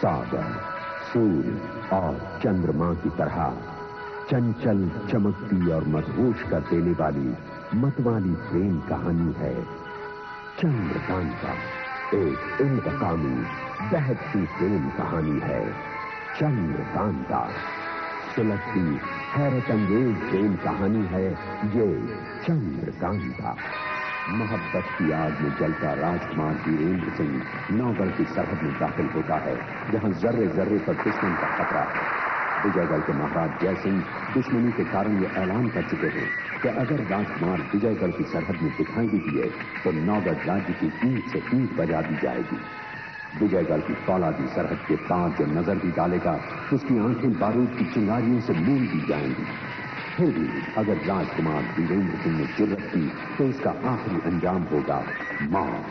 सागर, सूर्य और चंद्रमा की तरह चंचल, चमकती और मदहोश कर देने वाली मतवाली प्रेम कहानी है चंद्रकांता। एक इंतकामी, बहकती प्रेम कहानी है चंद्रकांता। सुलगती, हैरत अंगेज प्रेम कहानी है ये चंद्रकांता। मोहब्बत की आग में जलता राजकुमार वीरेंद्र सिंह नौगढ़ की सरहद में दाखिल होता है, जहां जर्रे जर्रे पर दुश्मन का खतरा है। विजयगढ़ के महाराज जयसिंह दुश्मनी के कारण ये ऐलान कर चुके हैं कि अगर राजकुमार विजयगढ़ की सरहद में दिखाई भी दिए तो नौगढ़ राज्य की ईंट से ईंट बजा दी जाएगी। विजयगढ़ की फौलादी सरहद के पार जो नजर भी डालेगा उसकी आंखें बारूद की चिंगारियों से मूल दी जाएंगी। फिर भी अगर राजकुमार वीरेंद्र सिंह ने जुर्रत की तो उसका आखिरी अंजाम होगा मौत।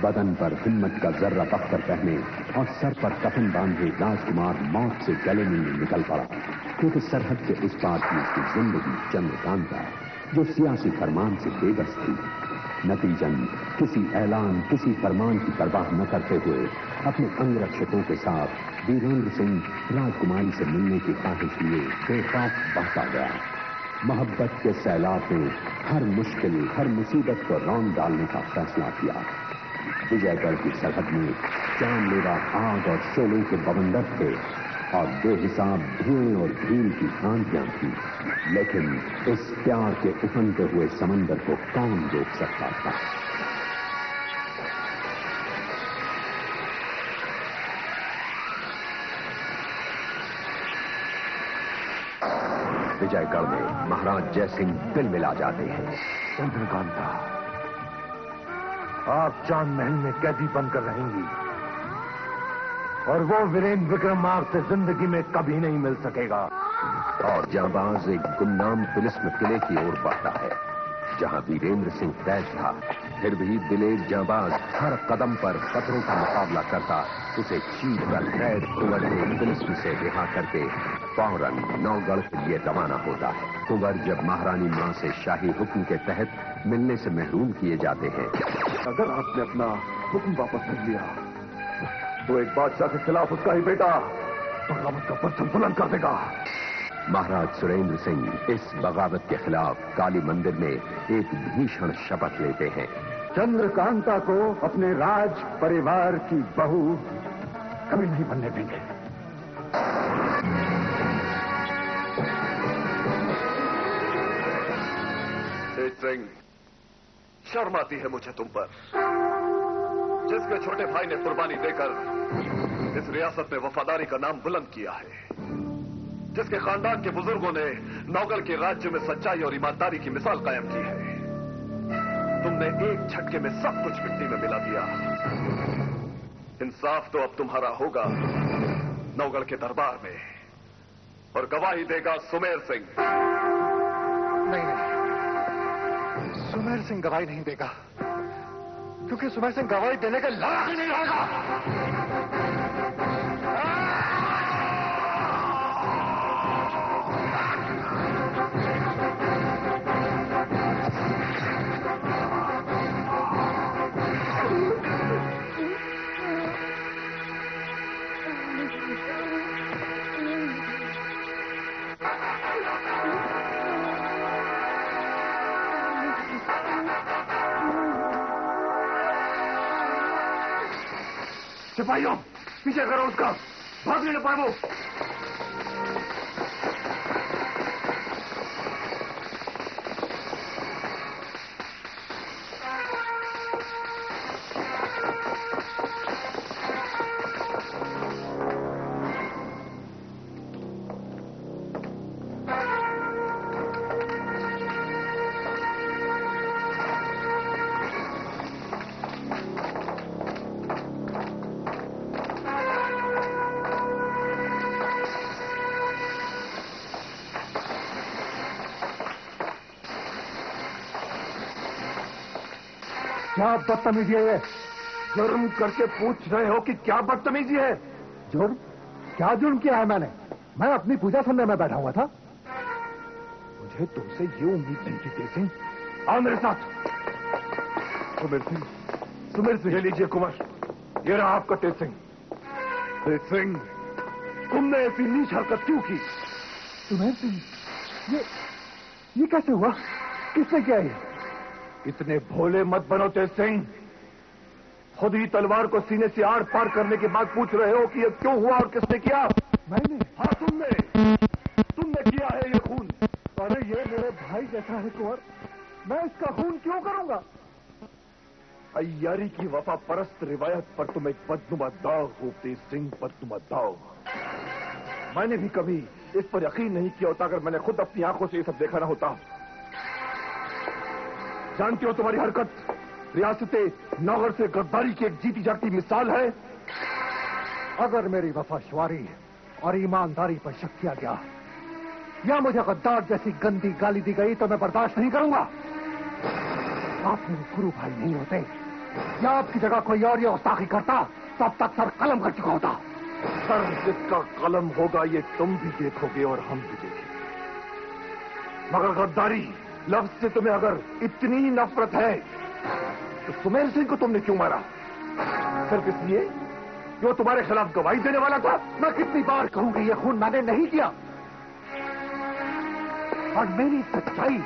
बदन पर हिम्मत का जर्रा पत्थर पहने और सर पर कफन बांधे राजकुमार मौत से गले में निकल पड़ा, क्योंकि सरहद के उस पार की उसकी जिंदगी चंद्रकांता, जो सियासी फरमान से बेबस थी, नतीजन किसी ऐलान, किसी फरमान की परवाह न करते हुए अपने अंगरक्षकों के साथ वीरेंद्र सिंह राजकुमारी से मिलने की ख्वाहिश लिए बेखौफ बढ़ता गया। मोहब्बत के सैलाब ने हर मुश्किल, हर मुसीबत को रौंद डालने का फैसला किया। विजयगढ़ की सरहद में जानलेवा आग और शोलों के बवंडर थे और बेहिसाब धुएं और भीड़ की आंधियां थी, लेकिन इस प्यार के उफनते हुए समंदर को कौन रोक सकता था? विजयगढ़ में महाराज जयसिंह दिल मिला जाते हैं। चंद्रकांता, आप चांद महल में कैदी बनकर रहेंगी और वो वीरेंद्र विक्रम आपसे जिंदगी में कभी नहीं मिल सकेगा। और जांबाज एक गुमनाम तिलिस्म किले की ओर बढ़ता है, जहां वीरेंद्र सिंह कैद था। फिर भी दिलेर जांबाज हर कदम पर खतरों का मुकाबला करता, उसे चीर कर कैद कुंवर को तिलिस्म से रिहा करके फौरन नौगढ़ के लिए रवाना होता है। कुंवर जब महारानी मां से शाही हुक्म के तहत मिलने से महरूम किए जाते हैं। अगर आपने अपना हुक्म वापस ले लिया तो एक बादशाह के खिलाफ उसका ही बेटा बगावत का परचम बुलंद कर देगा। महाराज सुरेंद्र सिंह इस बगावत के खिलाफ काली मंदिर में एक भीषण शपथ लेते हैं। चंद्रकांता को अपने राज परिवार की बहू कभी नहीं बनने देंगे। तेज सिंह, शर्म आती है मुझे तुम पर, जिसके छोटे भाई ने कुर्बानी देकर इस रियासत में वफादारी का नाम बुलंद किया है, जिसके खानदान के बुजुर्गों ने नौगढ़ के राज्य में सच्चाई और ईमानदारी की मिसाल कायम की है। तुमने एक झटके में सब कुछ मिट्टी में मिला दिया। इंसाफ तो अब तुम्हारा होगा नौगढ़ के दरबार में, और गवाही देगा सुमेर सिंह। नहीं, सुमेर सिंह गवाही नहीं देगा, क्योंकि सुमेर सिंह गवाही देने के लायक ही नहीं रहेगा। सिपाहियों, पीछे करो उसका, भाग नहीं पाए वो। क्या बदतमीजी है ये? जुर्म करके पूछ रहे हो कि क्या बदतमीजी है? जुर्म? क्या जुर्म किया है मैंने? मैं अपनी पूजा सुनने में बैठा हुआ था। मुझे तुमसे ये उम्मीद नहीं थी तेज सिंह। आओ मेरे साथ। सुमेर सिंह, ये लीजिए कुंवर, ये रहा आपका तेज सिंह। तेज सिंह, तुमने ऐसी नीच हरकत क्यों की? सुमेर सिंह, ये कैसे हुआ? किसने किया ये? इतने भोले मत बनो तेज सिंह। खुद ही तलवार को सीने से आर पार करने के बाद पूछ रहे हो कि ये क्यों हुआ और किसने किया? मैंने? हाँ, तुमने किया है ये खून। अरे ये मेरे भाई जैसा है कुंवर, मैं इसका खून क्यों करूंगा? अय्यारी की वफा परस्त रिवायत पर तुम एक बदनुमा दाग हो तेज सिंह, बदनुमा दाग। मैंने भी कभी इस पर यकीन नहीं किया होता अगर मैंने खुद अपनी आंखों से ये सब देखा ना होता। जानते हो तुम्हारी हरकत रियासते नौगर से गद्दारी की एक जीती जागती मिसाल है। अगर मेरी वफाशवारी और ईमानदारी पर शक किया गया या मुझे गद्दार जैसी गंदी गाली दी गई तो मैं बर्दाश्त नहीं करूंगा। आप मेरे गुरु भाई नहीं होते या आपकी जगह कोई और ये गुस्ताखी करता तो अब तक सर कलम कर चुका होता। सर जिसका कलम होगा ये तुम भी देखोगे और हम भी देखेंगे। मगर गद्दारी लफ्ज से तुम्हें अगर इतनी नफरत है तो सुमेर सिंह को तुमने क्यों मारा? सिर्फ इसलिए कि वो तुम्हारे खिलाफ गवाही देने वाला था? मैं कितनी बार कहूंगी ये खून मैंने नहीं किया और मेरी सच्चाई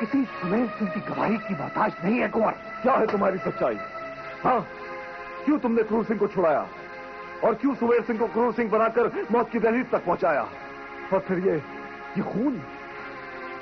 किसी सुमेर सिंह की गवाही की मोहताज नहीं है कुंवर। क्या है तुम्हारी सच्चाई? हाँ, क्यों तुमने क्रूर सिंह को छुड़ाया और क्यों सुमेर सिंह को क्रूर सिंह बनाकर मौत की दहलीज तक पहुंचाया? और फिर ये खून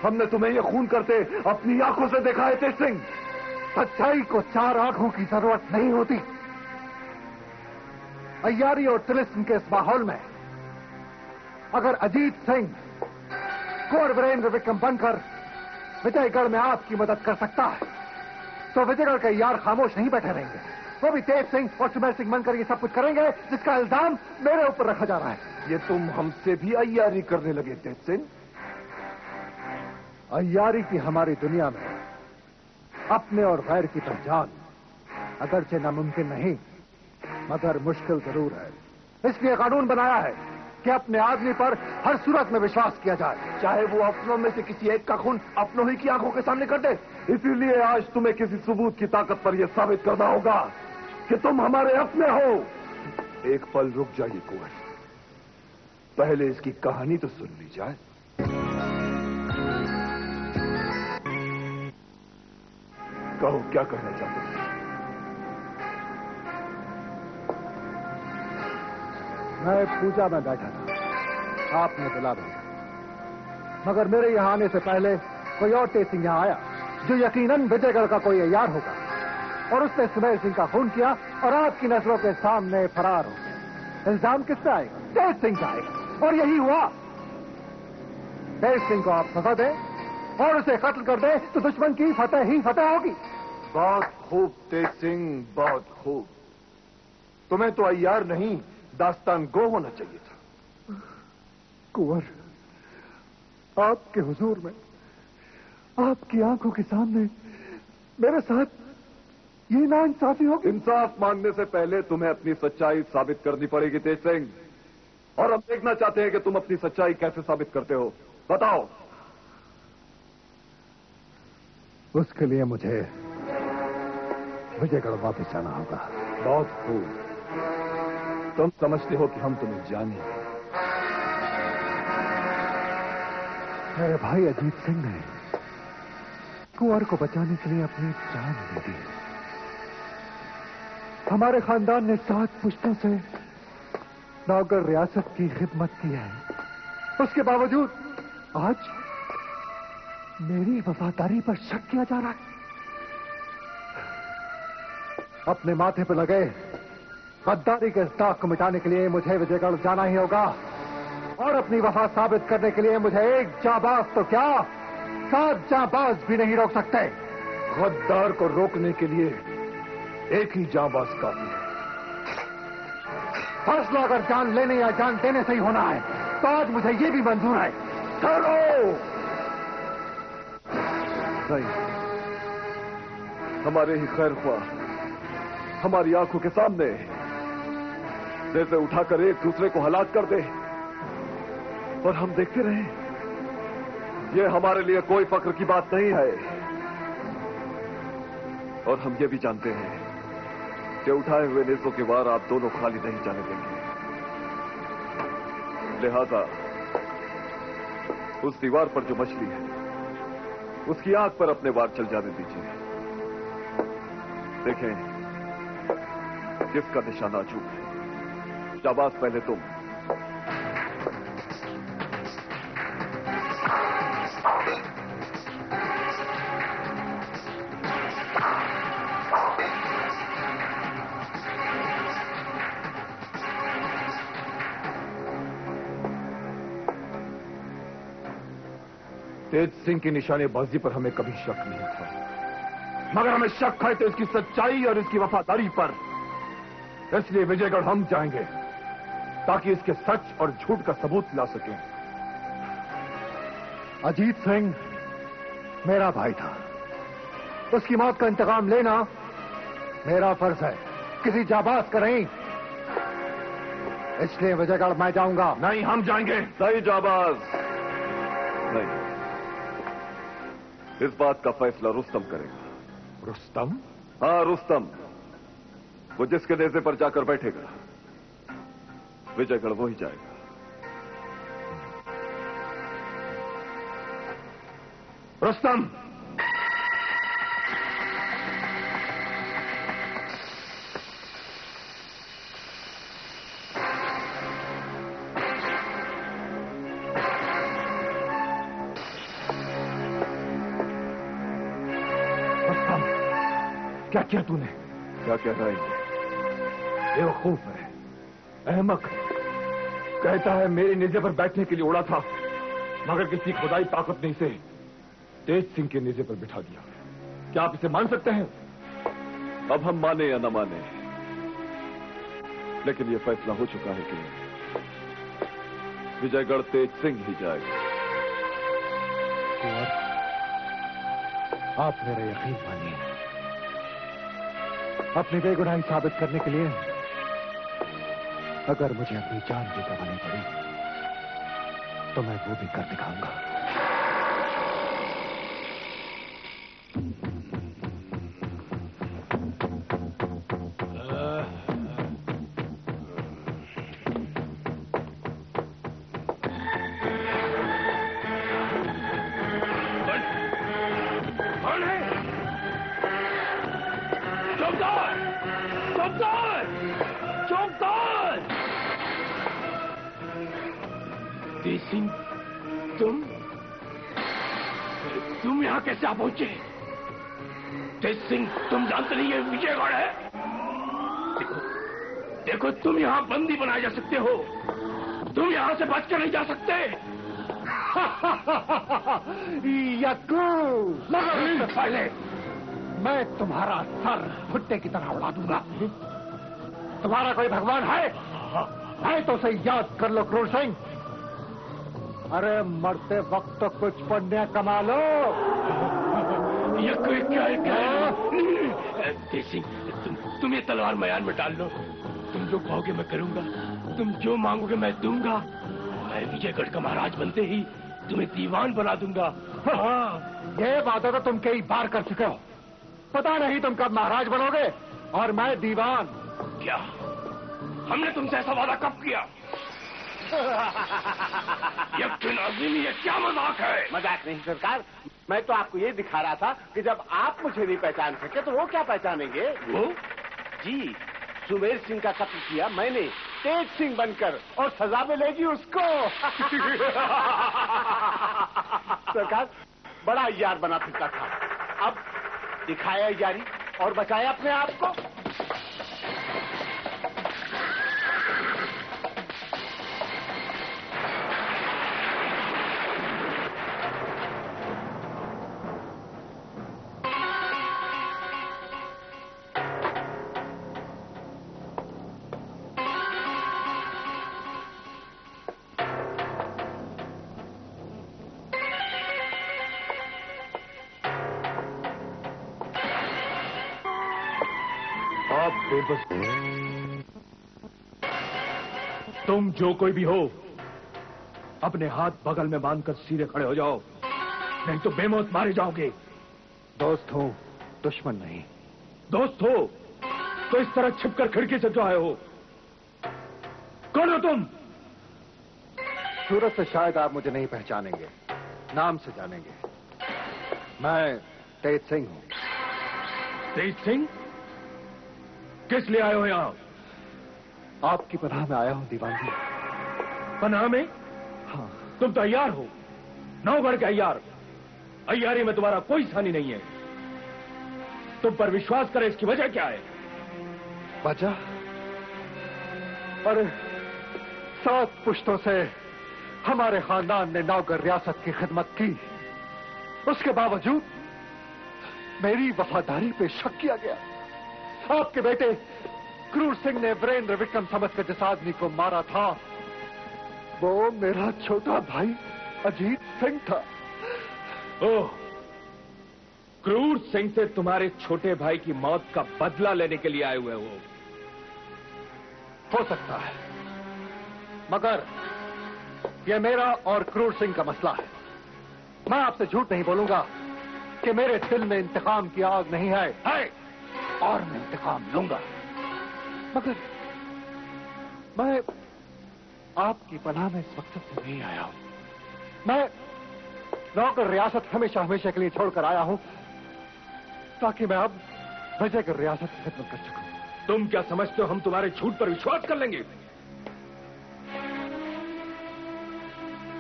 हमने तुम्हें ये खून करते अपनी आंखों से देखा है तेज सिंह। सच्चाई को चार आंखों की जरूरत नहीं होती। अय्यारी और तिलिस्म के इस माहौल में अगर अजीत सिंह कुंवर वीरेंद्र विक्रम बनकर विजयगढ़ में आपकी मदद कर सकता है तो विजयगढ़ के यार खामोश नहीं बैठे रहेंगे। वो भी तेज सिंह और सुमेर सिंह बनकर ये सब कुछ करेंगे जिसका इल्जाम मेरे ऊपर रखा जा रहा है। ये तुम हमसे भी अय्यारी करने लगे तेज सिंह? अय्यारी की हमारी दुनिया में अपने और गैर की पहचान अगरचे नामुमकिन नहीं मगर मुश्किल जरूर है। इसलिए कानून बनाया है कि अपने आदमी पर हर सूरत में विश्वास किया जाए, चाहे वो अपनों में से किसी एक का खून अपनों ही की आंखों के सामने कर दे। इसीलिए आज तुम्हें किसी सबूत की ताकत पर यह साबित करना होगा कि तुम हमारे अपने हो। एक पल रुक जाइए कुंवर, पहले इसकी कहानी तो सुन ली जाए। कहो क्या कहना चाहते हो? मैं पूजा में बैठा था, आपने बुला भेजा, मगर मेरे यहां आने से पहले कोई और तेज सिंह यहां आया जो यकीनन विजयगढ़ का कोई अय्यार होगा और उसने सुमेर सिंह का खून किया और आपकी नजरों के सामने फरार हो गया। इल्जाम किसका आएगा? तेज सिंह का आएगा और यही हुआ। तेज सिंह को आप सजा दें और उसे कत्ल कर दें तो दुश्मन की फतेह ही फतेह होगी। बहुत खूब तेज सिंह, बहुत खूब। तुम्हें तो अय्यार नहीं दास्तान गो होना चाहिए था। कुंवर, आपके हुजूर में आपकी आंखों के सामने मेरे साथ ये नाइंसाफी होगी। इंसाफ मांगने से पहले तुम्हें अपनी सच्चाई साबित करनी पड़ेगी तेज सिंह, और हम देखना चाहते हैं कि तुम अपनी सच्चाई कैसे साबित करते हो। बताओ। उसके लिए मुझे विजयगढ़ वापस जाना होगा। बहुत खूब। तुम समझते हो कि हम तुम्हें जाने? मेरे भाई अजीत सिंह ने कुंवर को बचाने के लिए अपनी जान दे दी। हमारे खानदान ने 7 पुश्तों से नौगर रियासत की खिदमत की है। उसके बावजूद आज मेरी वफादारी पर शक किया जा रहा है। अपने माथे पर लगे गद्दारी के दाग को मिटाने के लिए मुझे विजयगढ़ जाना ही होगा और अपनी वफा साबित करने के लिए मुझे एक जाबाज तो क्या 7 जाबाज भी नहीं रोक सकते। गद्दार को रोकने के लिए एक ही जाबाज काफी है। फैसला अगर जान लेने या जान देने से ही होना है तो आज मुझे ये भी मंजूर है। ठहरो। नहीं, हमारे ही खैर ख्वाह हमारी आंखों के सामने जैसे उठाकर एक दूसरे को हलाक कर दे और हम देखते रहे। ये हमारे लिए कोई फक्र की बात नहीं है और हम ये भी जानते हैं कि उठाए हुए नेजों के वार आप दोनों खाली नहीं जाने देंगे। लिहाजा उस दीवार पर जो मछली है उसकी आंख पर अपने वार चल जाने दीजिए। देखें किसका निशाना अचूक है। जाबाज पहले तुम। तेज सिंह की निशानेबाजी पर हमें कभी शक नहीं था, मगर हमें शक है तो इसकी सच्चाई और इसकी वफादारी पर। इसलिए विजयगढ़ हम जाएंगे ताकि इसके सच और झूठ का सबूत ला सकें। अजीत सिंह मेरा भाई था, उसकी मौत का इंतकाम लेना मेरा फर्ज है, किसी जाबाज का नहीं। इसलिए विजयगढ़ मैं जाऊंगा। नहीं, हम जाएंगे। नहीं जाबाज, नहीं। इस बात का फैसला रुस्तम करेगा। रुस्तम? हाँ, रुस्तम। वो जिसके नेज़े पर जाकर बैठेगा विजयगढ़ वो ही जाएगा। रुस्तम! क्या किया तूने? क्या कह रहा है? बेवकूफ है, अहमक है। कहता है मेरे नेज़े पर बैठने के लिए उड़ा था, मगर किसी खुदाई ताकत नहीं से तेज सिंह के नेज़े पर बिठा दिया। क्या आप इसे मान सकते हैं? अब हम माने या न माने, लेकिन यह फैसला हो चुका है कि विजयगढ़ तेज सिंह ही जाएगा। आप मेरा यकीन मानिए, अपनी बेगुनाही साबित करने के लिए अगर मुझे अपनी जान भी गंवानी पड़ी तो मैं वो भी कर दिखाऊंगा। तुम यहां कैसे आ पहुंचे? तेज सिंह, तुम जानते नहीं ये विजयगढ़ है? देखो तुम यहां बंदी बनाए जा सकते हो, तुम यहां से बच कर नहीं जा सकते। यक्कू, मगर पहले मैं तुम्हारा सर भुट्टे की तरह उड़ा दूंगा। तुम्हारा कोई भगवान है तो उसे याद कर लो क्रूर सिंह। अरे मरते वक्त तो कुछ पुण्य कमा लो। ये कोई क्या है? तेज सिंह, तुम ये तलवार मैदान में डाल लो। तुम जो कहोगे मैं करूंगा, तुम जो मांगोगे मैं दूंगा। मैं विजयगढ़ का महाराज बनते ही तुम्हें दीवान बना दूंगा। हाँ, ये वादा तो तुम कई बार कर चुके हो। पता नहीं तुम कब महाराज बनोगे और मैं दीवान। क्या हमने तुमसे ऐसा वादा कब किया? यकीन अजीम, ये क्या मजाक है? मजाक नहीं सरकार, मैं तो आपको ये दिखा रहा था कि जब आप मुझे नहीं पहचान सके तो वो क्या पहचानेंगे? वो? जी, सुमेर सिंह का कत्ल किया मैंने तेज सिंह बनकर, और सजा मिलेगी उसको। सरकार, बड़ा यार बना फिरता था, अब दिखाया यारी और बचाया अपने आप को। आप बेबस हो। तुम जो कोई भी हो, अपने हाथ बगल में बांधकर सीधे खड़े हो जाओ, नहीं तो बेमौत मारे जाओगे। दोस्त हो, दुश्मन नहीं। दोस्त हो तो इस तरह छिपकर खिड़की से जो आए हो? कौन हो तुम? सूरत से शायद आप मुझे नहीं पहचानेंगे, नाम से जानेंगे। मैं तेज सिंह हूं। तेज सिंह? किस लिए आए हो यहां? आपकी पनाह में आया हूं दीवान जी। पनाह में? हाँ। तुम तो अय्यार हो, नौगढ़ के अय्यार। अय्यारी में तुम्हारा कोई सानी नहीं है। तुम पर विश्वास करे, इसकी वजह क्या है? वजह? अरे 7 पुश्तों से हमारे खानदान ने नौगढ़ रियासत की खिदमत की, उसके बावजूद मेरी वफादारी पे शक किया गया। आपके बेटे क्रूर सिंह ने वीरेंद्र विक्रम समझकर जिस आदमी को मारा था, वो मेरा छोटा भाई अजीत सिंह था। ओह, क्रूर सिंह से तुम्हारे छोटे भाई की मौत का बदला लेने के लिए आए हुए हो सकता है, मगर यह मेरा और क्रूर सिंह का मसला है। मैं आपसे झूठ नहीं बोलूंगा कि मेरे दिल में इंतकाम की आग नहीं है और मैं इंतकाम लूंगा। मगर मैं आपकी पनाह में इस मकसद से नहीं आया हूं। मैं नौगढ़ रियासत हमेशा हमेशा के लिए छोड़कर आया हूं ताकि मैं अब विजयगढ़ रियासत की खिदमत कर सकूं। तुम क्या समझते हो हम तुम्हारे झूठ पर विश्वास कर लेंगे?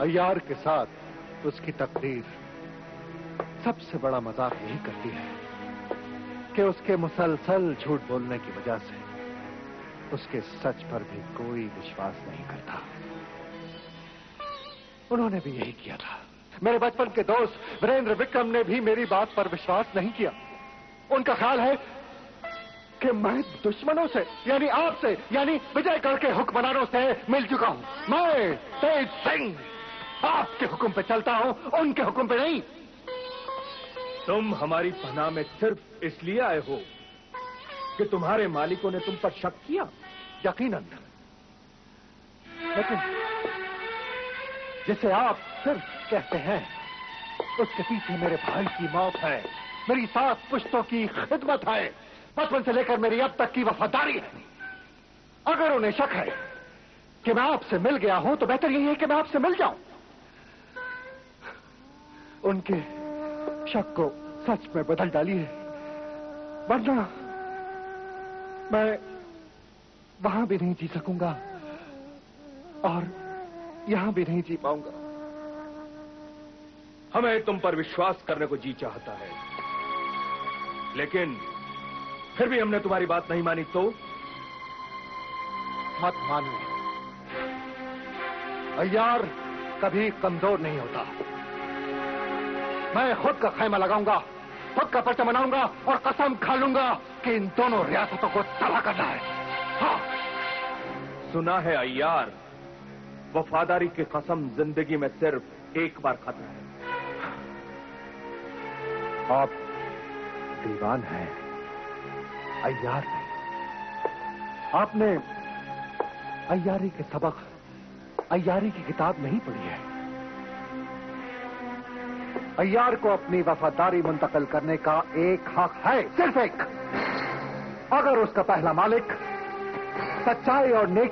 अय्यार के साथ उसकी तकदीर सबसे बड़ा मजाक यही करती है कि उसके मुसलसल झूठ बोलने की वजह से उसके सच पर भी कोई विश्वास नहीं करता। उन्होंने भी यही किया था। मेरे बचपन के दोस्त वीरेंद्र विक्रम ने भी मेरी बात पर विश्वास नहीं किया। उनका ख्याल है कि मैं दुश्मनों से, यानी आपसे, यानी विजयगढ़ के हुक्मरानों से मिल चुका हूं। मैं तेज सिंह आपके हुक्म पे चलता हूं, उनके हुक्म पे नहीं। तुम हमारी पनाह में सिर्फ इसलिए आए हो कि तुम्हारे मालिकों ने तुम पर शक किया? यकीनन, लेकिन जिसे आप सिर्फ कहते हैं उसके पीछे मेरे भाई की मौत है, मेरी 7 पुश्तों की खिदमत है, बचपन से लेकर मेरी अब तक की वफादारी है। अगर उन्हें शक है कि मैं आपसे मिल गया हूं तो बेहतर यही है कि मैं आपसे मिल जाऊं। उनके शक को सच में बदल डालिए, वरना मैं वहां भी नहीं जी सकूंगा और यहां भी नहीं जी पाऊंगा। हमें तुम पर विश्वास करने को जी चाहता है, लेकिन फिर भी हमने तुम्हारी बात नहीं मानी तो? मत मानिए। अय्यार कभी कमजोर नहीं होता। मैं खुद का खैमा लगाऊंगा, खुद का पर्चा बनाऊंगा और कसम खा लूंगा कि इन दोनों रियासतों को तबाह करना है। हाँ। सुना है अय्यार, वफादारी की कसम जिंदगी में सिर्फ एक बार खाता है। आप दीवान हैं, अय्यार नहीं। आपने अय्यारी के सबक, अय्यारी की किताब नहीं पढ़ी है। अय्यार को अपनी वफादारी मुंतकिल करने का एक हक है, सिर्फ एक। अगर उसका पहला मालिक सच्चाई और नेकी